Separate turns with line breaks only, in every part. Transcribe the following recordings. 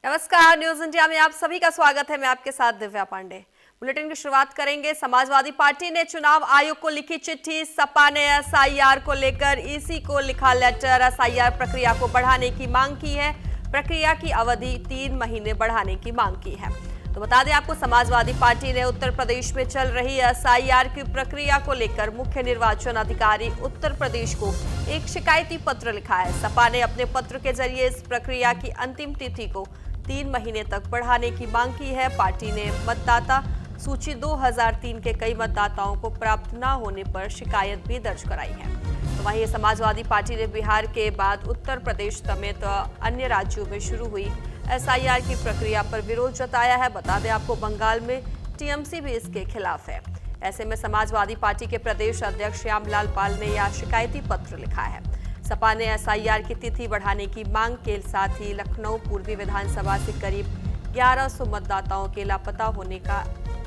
नमस्कार, news India में आप सभी का स्वागत है। मैं आपके साथ दिव्या पांडे। बुलेटिन की शुरुआत करेंगे। समाजवादी पार्टी ने चुनाव आयोग को लिखी चिट्ठी। सपा ने एसआईआर को लेकर ईसी को लिखा लेटर। एसआईआर प्रक्रिया को बढ़ाने की मांग की है। प्रक्रिया की अवधि 3 महीने बढ़ाने की मांग की है। तो बता दें आपको, समाजवादी पार्टी ने उत्तर प्रदेश में चल रही एसआईआर की प्रक्रिया को लेकर मुख्य निर्वाचन अधिकारी उत्तर प्रदेश को एक शिकायती पत्र लिखा है। सपा ने अपने पत्र के जरिए इस प्रक्रिया की अंतिम तिथि को 3 महीने तक बढ़ाने की मांग की है। पार्टी ने मतदाता सूची 2003 के कई मतदाताओं को प्राप्त न होने पर शिकायत भी दर्ज कराई है। तो वहीं समाजवादी पार्टी ने बिहार के बाद उत्तर प्रदेश समेत अन्य राज्यों में शुरू हुई एसआईआर की प्रक्रिया पर विरोध जताया है। बता दें आपको, बंगाल में टीएमसी भी इसके खिलाफ है। ऐसे में समाजवादी पार्टी के प्रदेश अध्यक्ष श्यामलाल पाल ने यह शिकायती पत्र लिखा है। सपा ने एसआईआर की तिथि बढ़ाने की मांग के साथ ही लखनऊ पूर्वी विधानसभा से करीब 1100 मतदाताओं के लापता होने का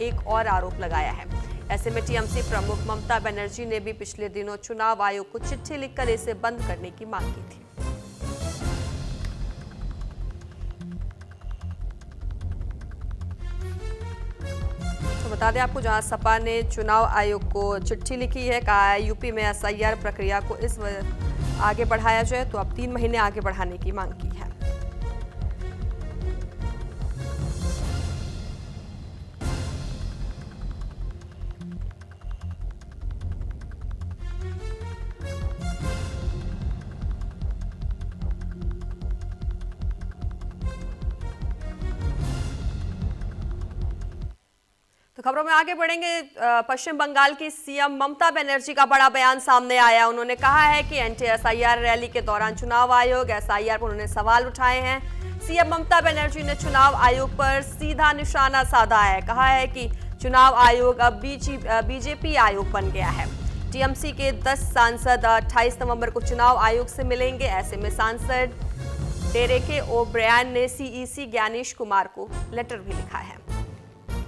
एक और आरोप लगाया है। ऐसे में टीएमसी प्रमुख ममता बनर्जी ने भी पिछले दिनों चुनाव आयोग को चिट्ठी लिखकर इसे बंद करने की मांग की थी। तो बता दें आपको, जहां सपा ने चुनाव आयोग को चिट्ठी लिखी है, कहा है यूपी में एसआईआर प्रक्रिया को इस आगे बढ़ाया जाए, तो अब 3 महीने आगे बढ़ाने की मांग की है। तो खबरों में आगे बढ़ेंगे। पश्चिम बंगाल की सीएम ममता बनर्जी का बड़ा बयान सामने आया। उन्होंने कहा है कि एंटी एसआईआर रैली के दौरान चुनाव आयोग एसआईआर पर उन्होंने सवाल उठाए हैं। सीएम ममता बनर्जी ने चुनाव आयोग पर सीधा निशाना साधा है। कहा है कि चुनाव आयोग अब बीजेपी आयोग बन गया है। टीएमसी के 10 सांसद 28 नवंबर को चुनाव आयोग से मिलेंगे। ऐसे में सांसद डेरेके ओब्रायन ने सीईसी ज्ञानेश कुमार को लेटर भी लिखा है।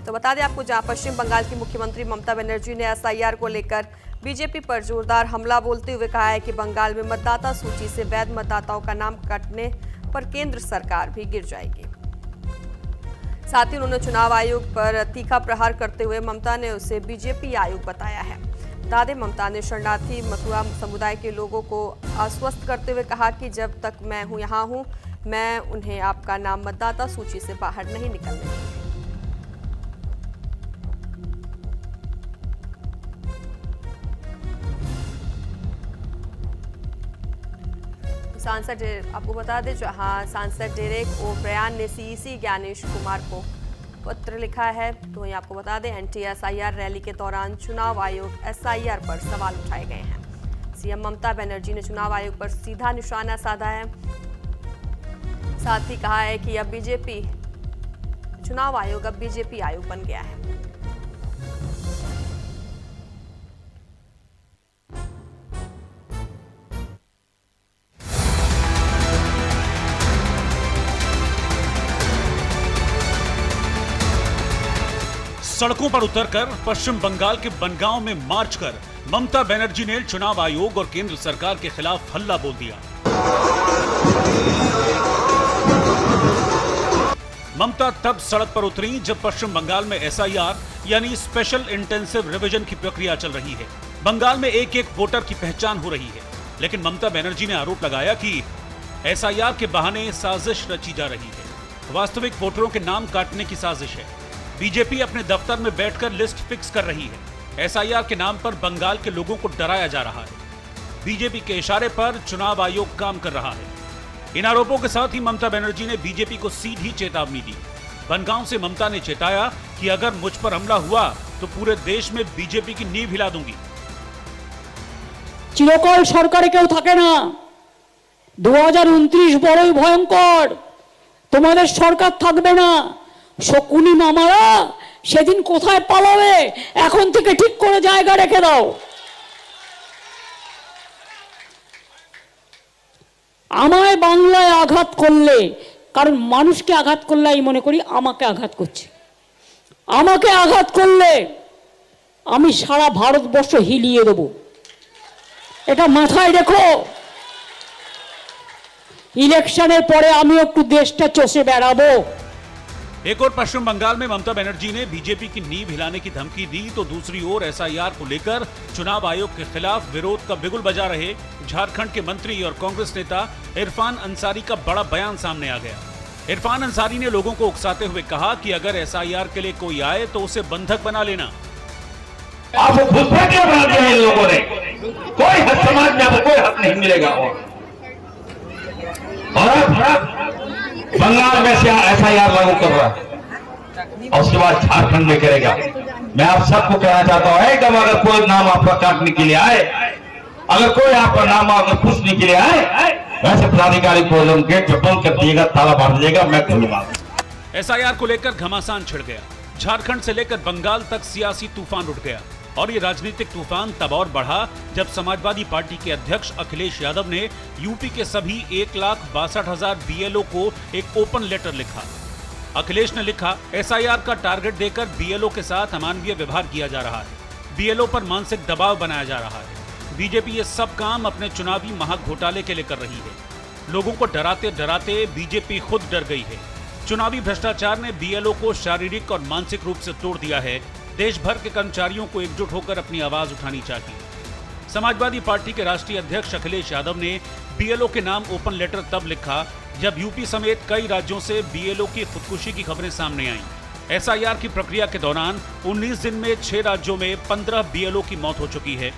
तो बता दें आपको, जहां पश्चिम बंगाल की मुख्यमंत्री ममता बनर्जी ने एसआईआर को लेकर बीजेपी पर जोरदार हमला बोलते हुए कहा है कि बंगाल में मतदाता सूची से वैध मतदाताओं का नाम कटने पर केंद्र सरकार भी गिर जाएगी। साथ ही उन्होंने चुनाव आयोग पर तीखा प्रहार करते हुए ममता ने उसे बीजेपी आयोग बताया है। बता दें, ममता ने शरणार्थी मथुरा समुदाय के लोगों को आश्वस्त करते हुए कहा कि जब तक मैं यहाँ हूँ, मैं उन्हें आपका नाम मतदाता सूची से बाहर नहीं निकलने दूंगी। सांसद आपको बता दें, जहां सांसद डेरेक ओब्रायन ने सीईसी ज्ञानेश कुमार को पत्र लिखा है। तो वहीं आपको बता दें, एंटी एसआईआर रैली के दौरान चुनाव आयोग एसआईआर पर सवाल उठाए गए हैं। सीएम ममता बनर्जी ने चुनाव आयोग पर सीधा निशाना साधा है। साथ ही कहा है कि अब चुनाव आयोग अब बीजेपी आयोग बन गया है।
सड़कों पर उतरकर पश्चिम बंगाल के बनगांव में मार्च कर ममता बनर्जी ने चुनाव आयोग और केंद्र सरकार के खिलाफ हल्ला बोल दिया। ममता तब सड़क पर उतरी जब पश्चिम बंगाल में एसआईआर यानी स्पेशल इंटेंसिव रिवीजन की प्रक्रिया चल रही है। बंगाल में एक एक वोटर की पहचान हो रही है, लेकिन ममता बनर्जी ने आरोप लगाया कि एसआईआर के बहाने साजिश रची जा रही है। वास्तविक वोटरों के नाम काटने की साजिश है। बीजेपी अपने दफ्तर में बैठकर लिस्ट फिक्स कर रही है। एसआईआर के नाम पर बंगाल के लोगों को डराया जा रहा है। बीजेपी के इशारे पर चुनाव आयोग काम कर रहा है। इन आरोपों के साथ ही ममता बनर्जी ने बीजेपी को सीधी चेतावनी दी। बनगांव से ममता ने चेताया कि अगर मुझ पर हमला हुआ तो पूरे देश में बीजेपी की नींव हिला दूंगी।
চিরকাল সরকারে কেউ থাকে না। 2029 বড়ই ভয়ঙ্কর। তোমাদের সরকার থাকবে না। শকুনি মামারা সেদিন কোথায় পালাবে, এখন থেকে ঠিক করে জায়গা রেখে দাও। আমায় বাংলায় আঘাত করলে, কারণ মানুষকে আঘাত করলে আমি মনে করি আমাকে আঘাত করছে। আমাকে আঘাত করলে আমি সারা ভারতবর্ষ হিলিয়ে দেব, এটা মাথায় রেখো। ইলেকশনের পরে আমি একটু দেশটা চষে বেড়াবো।
एक और पश्चिम बंगाल में ममता बनर्जी ने बीजेपी की नींव हिलाने की धमकी दी तो दूसरी ओर एसआईआर को लेकर चुनाव आयोग के खिलाफ विरोध का बिगुल बजा रहे झारखंड के मंत्री और कांग्रेस नेता इरफान अंसारी का बड़ा बयान सामने आ गया। इरफान अंसारी ने लोगों को उकसाते हुए कहा कि अगर एसआईआर के लिए कोई आए तो उसे बंधक बना लेना।
आपको घुसपैठिया बना दिया इन लोगों ने, कोई हक समाज में आपको कोई हक नहीं मिलेगा। और बंगाल में से एसआईआर लागू कर रहा है और उसके बाद झारखंड में करेगा। मैं आप सबको कहना चाहता हूं एकदम, अगर कोई नाम आपका काटने के लिए आए, अगर कोई आपका नाम अगर पूछने के लिए आए, वैसे पदाधिकारी को गेट बंद कर दिएगा, ताला मार दीजिएगा, मैं खुलूंगा।
एसआईआर को लेकर घमासान छिड़ गया। झारखंड से लेकर बंगाल तक सियासी तूफान उठ गया और ये राजनीतिक तूफान तब और बढ़ा जब समाजवादी पार्टी के अध्यक्ष अखिलेश यादव ने यूपी के सभी 1,62,000 बीएलओ को एक ओपन लेटर लिखा। अखिलेश ने लिखा, एसआईआर का टारगेट देकर बीएलओ के साथ अमानवीय व्यवहार किया जा रहा है, बीएलओ पर मानसिक दबाव बनाया जा रहा है। बीजेपी ये सब काम अपने चुनावी महाघोटाले के लिए कर रही है। लोगों को डराते डराते बीजेपी खुद डर गई है। चुनावी भ्रष्टाचार ने बीएलओ को शारीरिक और मानसिक रूप से तोड़ दिया है। देश भर के कर्मचारियों को एकजुट होकर अपनी आवाज उठानी चाहिए। समाजवादी पार्टी के राष्ट्रीय अध्यक्ष अखिलेश यादव ने बीएलओ के नाम ओपन लेटर तब लिखा जब यूपी समेत कई राज्यों से बीएलओ की खुदकुशी की खबरें सामने आईं। एसआईआर की प्रक्रिया के दौरान 19 दिन में 6 राज्यों में 15 बीएलओ की मौत हो चुकी है।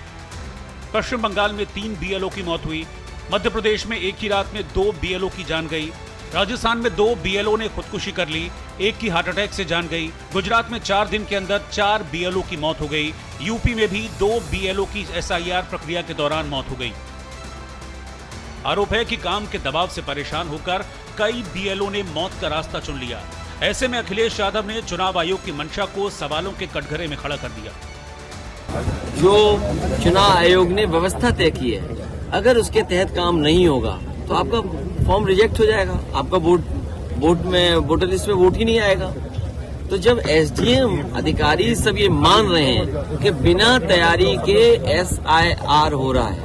पश्चिम बंगाल में 3 बीएलओ की मौत हुई। मध्य प्रदेश में एक ही रात में 2 बीएलओ की जान गई। राजस्थान में 2 बीएलओ ने खुदकुशी कर ली, एक की हार्ट अटैक से जान गई। गुजरात में 4 दिन के अंदर 4 बीएलओ की मौत हो गई। यूपी में भी 2 बीएलओ की एसआईआर प्रक्रिया के दौरान मौत हो गई। आरोप है कि काम के दबाव से परेशान होकर कई बीएलओ ने मौत का रास्ता चुन लिया। ऐसे में अखिलेश यादव ने चुनाव आयोग की मंशा को सवालों के कटघरे में खड़ा कर दिया।
जो चुनाव आयोग ने व्यवस्था तय की है, अगर उसके तहत काम नहीं होगा तो आपका फॉर्म रिजेक्ट हो जाएगा, आपका वोटर लिस्ट में वोट ही नहीं आएगा। तो जब एसडीएम अधिकारी सब ये मान रहे हैं कि बिना तैयारी के एसआईआर हो रहा है,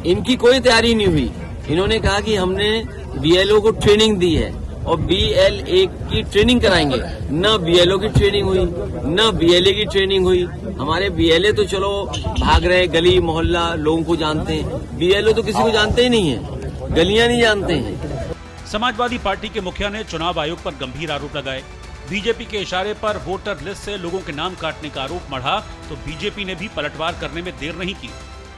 इनकी कोई तैयारी नहीं हुई। इन्होंने कहा कि हमने बीएलओ को ट्रेनिंग दी है और बीएलए की ट्रेनिंग कराएंगे। न बीएलओ की ट्रेनिंग हुई, न बीएलए की ट्रेनिंग हुई। हमारे बीएलए तो चलो भाग रहे, गली मोहल्ला लोगों को जानते हैं, बीएलओ तो किसी को जानते ही नहीं है, गलियां नहीं जानते हैं।
समाजवादी पार्टी के मुखिया ने चुनाव आयोग पर गंभीर आरोप लगाए। बीजेपी के इशारे पर वोटर लिस्ट से लोगों के नाम काटने का आरोप मढ़ा तो बीजेपी ने भी पलटवार करने में देर नहीं की।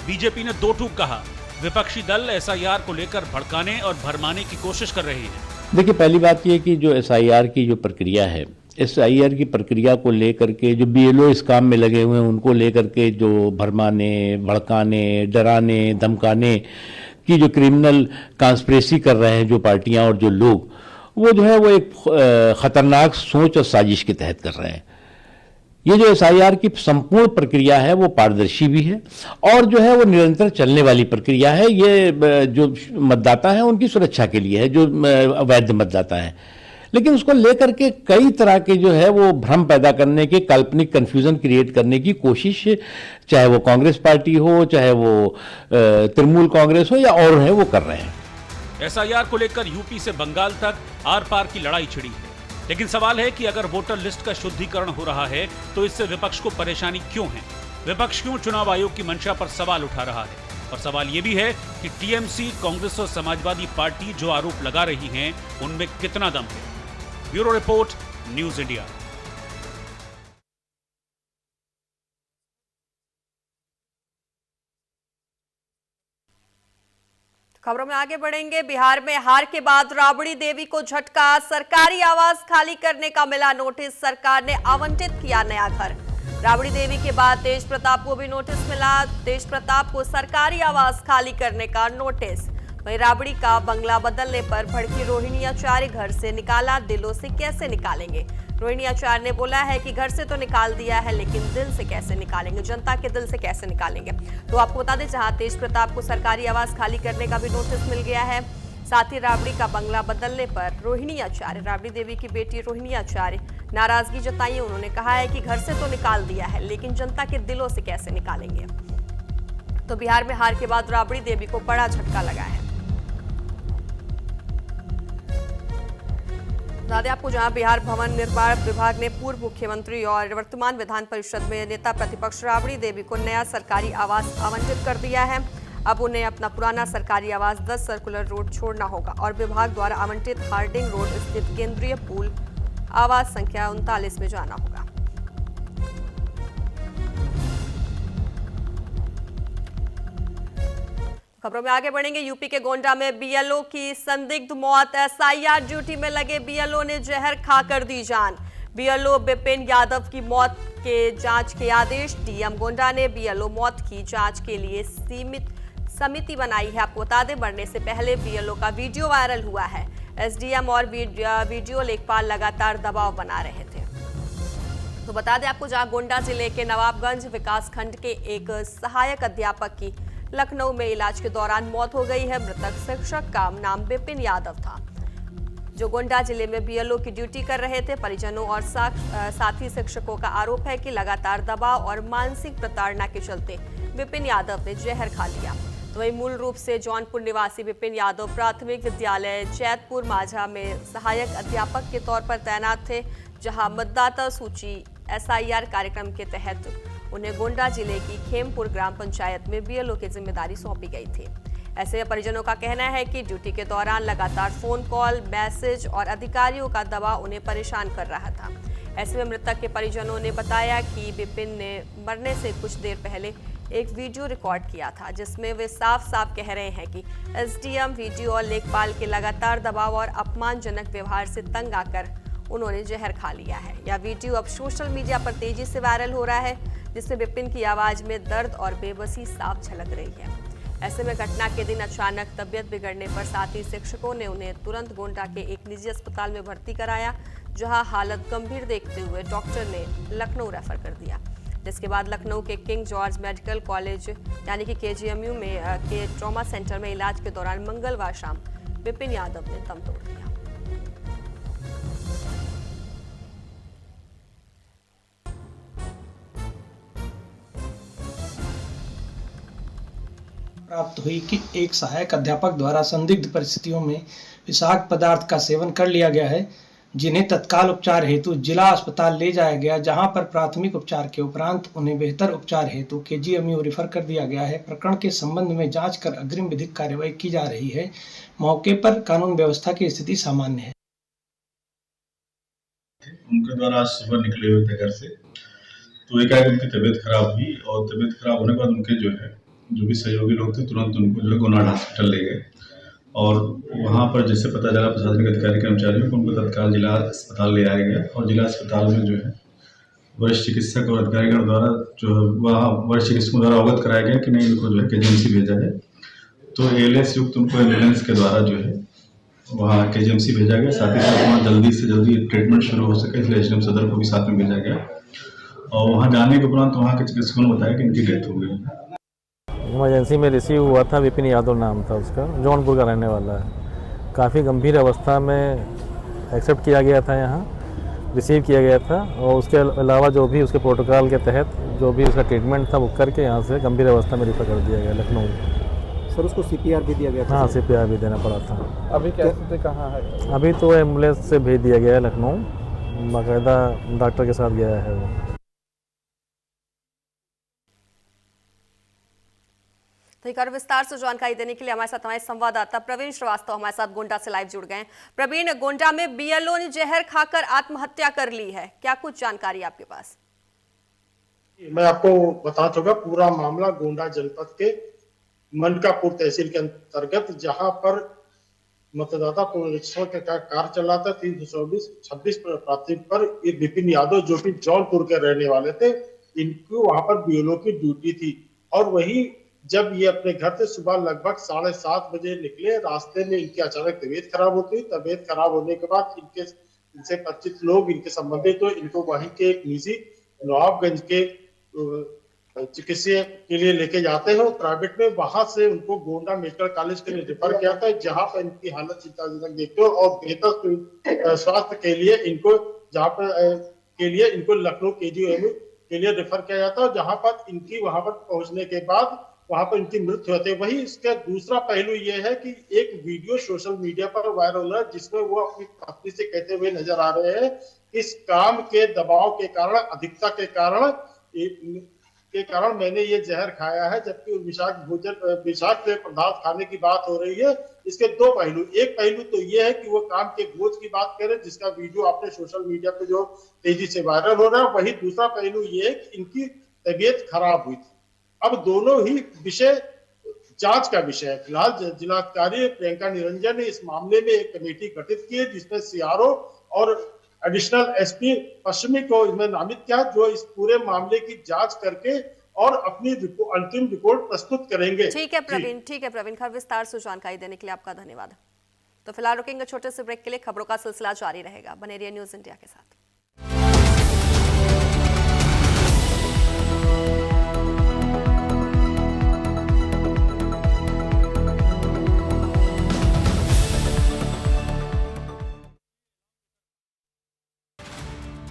बीजेपी ने 2 टूक कहा, विपक्षी दल एसआईआर को लेकर भड़काने और भरमाने की कोशिश कर रहे हैं।
देखिए, पहली बात यह कि जो एसआईआर की जो प्रक्रिया है, एसआईआर की प्रक्रिया को लेकर के जो बीएलओ इस काम में लगे हुए हैं, उनको लेकर के जो भरमाने, भड़काने, डराने, धमकाने की जो क्रिमिनल कॉन्स्पिरेसी कर रहे हैं जो पार्टियां और जो लोग, वो जो है वो एक खतरनाक सोच और साजिश के तहत कर रहे हैं। ये जो एसआईआर की संपूर्ण प्रक्रिया है वो पारदर्शी भी है और जो है वो निरंतर चलने वाली प्रक्रिया है। ये जो मतदाता है उनकी सुरक्षा के लिए है, जो अवैध मतदाता है, लेकिन उसको लेकर के कई तरह के जो है वो भ्रम पैदा करने के, काल्पनिक कंफ्यूजन क्रिएट करने की कोशिश, चाहे वो कांग्रेस पार्टी हो, चाहे वो तृणमूल कांग्रेस हो या और है, वो कर रहे हैं।
एसआईआर को लेकर यूपी से बंगाल तक आर पार की लड़ाई छिड़ी है, लेकिन सवाल है कि अगर वोटर लिस्ट का शुद्धिकरण हो रहा है तो इससे विपक्ष को परेशानी क्यों है? विपक्ष क्यों चुनाव आयोग की मंशा पर सवाल उठा रहा है? और सवाल यह भी है कि टीएमसी, कांग्रेस और समाजवादी पार्टी जो आरोप लगा रही हैं, उनमें कितना दम है? Bureau report, news India.
खबरों में आगे बढ़ेंगे। बिहार में हार के बाद राबड़ी देवी को झटका, सरकारी आवास खाली करने का मिला नोटिस, सरकार ने आवंटित किया नया घर। राबड़ी देवी के बाद तेज प्रताप को भी नोटिस मिला, तेज प्रताप को सरकारी आवास खाली करने का नोटिस। वहीं राबड़ी का बंगला बदलने पर भड़की रोहिणी आचार्य, घर से निकाला, दिलों से कैसे निकालेंगे? रोहिणी आचार्य ने बोला है कि घर से तो निकाल दिया है, लेकिन दिल से कैसे निकालेंगे, जनता के दिल से कैसे निकालेंगे? तो आपको बता दें, जहां तेज प्रताप को सरकारी आवास खाली करने का भी नोटिस मिल गया है, साथ ही राबड़ी का बंगला बदलने पर रोहिणी आचार्य, राबड़ी देवी की बेटी रोहिणी आचार्य, नाराजगी जताई। उन्होंने कहा है कि घर से तो निकाल दिया है, लेकिन जनता के दिलों से कैसे निकालेंगे? तो बिहार में हार के बाद राबड़ी देवी को बड़ा झटका लगा है। बता दें आपको, जहां बिहार भवन निर्माण विभाग ने पूर्व मुख्यमंत्री और वर्तमान विधान परिषद में नेता प्रतिपक्ष राबड़ी देवी को नया सरकारी आवास आवंटित कर दिया है। अब उन्हें अपना पुराना सरकारी आवास 10 सर्कुलर रोड छोड़ना होगा और विभाग द्वारा आवंटित हार्डिंग रोड स्थित केंद्रीय पूल आवास संख्या 39 में जाना होगा। खबरों में आगे बढ़ेंगे। यूपी के गोंडा में बीएलओ की संदिग्ध मौत। एसआईआर ड्यूटी में लगे बीएलओ ने जहर खाकर दी जान। बीएलओ विपिन यादव की मौत के जांच के आदेश। डीएम गोंडा ने बीएलओ मौत की जांच के लिए सीमित समिति बनाई है। आपको बता दें, मरने से पहले बीएलओ का वीडियो वायरल हुआ है। एसडीएम और वीडियो लेखपाल लगातार दबाव बना रहे थे। तो बता दें आपको, जहां गोंडा जिले के नवाबगंज विकासखंड के एक सहायक अध्यापक की लखनऊ में इलाज के दौरान मौत हो गई है। मृतक शिक्षक का नाम विपिन यादव था, जो गोंडा जिले में बीएलओ की ड्यूटी कर रहे थे। परिजनों और साथी शिक्षकों का आरोप है कि लगातार दबाव और मानसिक प्रताड़ना के चलते विपिन यादव ने जहर खा लिया। तो वही मूल रूप से जौनपुर निवासी विपिन यादव प्राथमिक विद्यालय जैतपुर माझा में सहायक अध्यापक के तौर पर तैनात थे, जहां मतदाता सूची एसआईआर कार्यक्रम के तहत उन्हें गोंडा जिले की खेमपुर ग्राम पंचायत में बीएलओ की जिम्मेदारी सौंपी गई थी। ऐसे में परिजनों का कहना है कि ड्यूटी के दौरान लगातार फोन कॉल, मैसेज और अधिकारियों का दबाव उन्हें परेशान कर रहा था। ऐसे में मृतक के परिजनों ने बताया कि विपिन ने मरने से कुछ देर पहले एक वीडियो रिकॉर्ड किया था, जिसमें वे साफ साफ कह रहे हैं कि एसडीएम, वीडियो और लेखपाल के लगातार दबाव और अपमानजनक व्यवहार से तंग आकर उन्होंने जहर खा लिया है। यह वीडियो अब सोशल मीडिया पर तेजी से वायरल हो रहा है, जिसमें विपिन की आवाज में दर्द और बेबसी साफ झलक रही है। ऐसे में घटना के दिन अचानक तबीयत बिगड़ने पर साथी शिक्षकों ने उन्हें तुरंत गोंडा के एक निजी अस्पताल में भर्ती कराया, जहां हालत गंभीर देखते हुए डॉक्टर ने लखनऊ रेफर कर दिया। जिसके बाद लखनऊ के किंग जॉर्ज मेडिकल कॉलेज यानी कि केजीएमयू में के ट्रॉमा सेंटर में इलाज के दौरान मंगलवार शाम विपिन यादव ने दम तोड़ दिया।
प्राप्त हुई कि एक सहायक अध्यापक द्वारा संदिग्ध परिस्थितियों में विषाक्त पदार्थ का सेवन कर लिया गया है, जिन्हें तत्काल उपचार हेतु जिला अस्पताल ले जाया गया, जहां पर प्राथमिक उपचार के उपरांत उन्हें बेहतर उपचार हेतु केजीएमयू रेफर कर दिया गया है। प्रकरण के संबंध में जांच कर अग्रिम विधिक कार्यवाही की जा रही है। मौके पर कानून व्यवस्था की स्थिति सामान्य है।
उनके द्वारा आज सुबह निकले हुए थे घर से, तो एकाएक उनकी तबीयत खराब हुई और तबीयत खराब होने के बाद उनके जो भी सहयोगी लोग थे तुरंत उनको गोनाड हॉस्पिटल ले गए और वहाँ पर जैसे पता चला प्रशासनिक अधिकारी कर्मचारियों को उनको तत्काल जिला अस्पताल ले आया गया और जिला अस्पताल में वरिष्ठ चिकित्सक और अधिकारीगण द्वारा वहाँ वरिष्ठ चिकित्सकों द्वारा अवगत कराया गया कि नहीं इनको केजीएमसी भेजा जाए। तो एएलएस युक्त उनको एम्बुलेंस के द्वारा वहाँ केजीएमसी भेजा गया। साथ ही साथ वहाँ जल्दी से जल्दी ट्रीटमेंट शुरू हो सके इसलिए एसडीएम सदर को भी साथ में भेजा गया और वहाँ जाने के उपरांत वहाँ के चिकित्सकों ने बताया कि इनकी डेथ हो गई है।
इमरजेंसी में रिसीव हुआ था, विपिन यादव नाम था उसका, जौनपुर का रहने वाला है। काफ़ी गंभीर अवस्था में एक्सेप्ट किया गया था, यहाँ रिसीव किया गया था और उसके अलावा जो भी उसके प्रोटोकॉल के तहत जो भी उसका ट्रीटमेंट था वो करके यहाँ से गंभीर अवस्था में रेफर कर दिया गया लखनऊ।
सर उसको सीपीआर भी दिया गया था?
हाँ, सीपीआर भी देना पड़ा था।
अभी क्या स्थिति कहाँ है?
अभी तो एम्बुलेंस से भेज दिया गया है लखनऊ, बाकायदा डॉक्टर के साथ गया है वो।
तो एक और विस्तार से जानकारी देने के लिए हमारे साथ हमारे संवाददाता प्रवीण श्रीवास्तव हमारे साथ गोंडा से लाइव जुड़ गए हैं। प्रवीण, गोंडा में बीएलओ ने जहर खाकर आत्महत्या कर ली है, क्या कुछ जानकारी आपके पास?
मैं आपको बताना चाहूंगा, पूरा मामला गोंडा जनपद के मनकापुर तहसील के अंतर्गत, जहां पर मतदाता पुनरीक्षण का कार्य चल रहा था 326 प्राथमिक पर ये विपिन यादव जो कि जौनपुर के रहने वाले थे, इनको वहां पर बीएलओ की ड्यूटी थी। और वही जब ये अपने घर से सुबह लगभग 7:30 बजे निकले, रास्ते में इनकी अचानक तबीयत खराब होती। तबीयत खराब होने के बाद इनसे परिचित लोग, इनके संबंधित तो इनको वहीं के एक निजी नवाबगंज के चिकित्सा के लिए लेके जाते हैं प्राइवेट में। वहां से उनको गोंडा मेडिकल कॉलेज के लिए रेफर किया था, जहां पर इनकी हालत चिंताजनक देखते हो और बेहतर स्वास्थ्य के लिए इनको लखनऊ केजीएमयू के लिए रेफर किया जाता है, जहां पर इनकी वहां पर पहुंचने के बाद वहां पर इनकी मृत्यु होती है। वही इसका दूसरा पहलू ये है कि एक वीडियो सोशल मीडिया पर वायरल हो रहा है जिसमें वो अपनी पत्नी से कहते हुए नजर आ रहे हैं, इस काम के दबाव के कारण, अधिकता के कारण मैंने ये जहर खाया है, जबकि विषाक्त पदार्थ खाने की बात हो रही है। इसके दो पहलू, एक पहलू तो ये है कि वो काम के बोझ की बात करें जिसका वीडियो आपने सोशल मीडिया पे जो तेजी से वायरल हो रहा है, वही दूसरा पहलू ये है कि इनकी तबीयत खराब हुई थी। अब दोनों ही विषय जांच का विषय है। फिलहाल जिलाधिकारी प्रियंका निरंजन ने इस मामले में एक कमेटी गठित की है जिसमें सीआरओ और एडिशनल एसपी पश्चिमी को इसमें नामित किया, जो इस पूरे मामले की जांच करके और अपनी अंतिम रिपोर्ट प्रस्तुत करेंगे।
ठीक है प्रवीण, खैर विस्तार से जानकारी देने के लिए आपका धन्यवाद। तो फिलहाल रुकेंगे छोटे से ब्रेक के लिए, खबरों का सिलसिला जारी रहेगा। बने रहिए न्यूज़ इंडिया के साथ।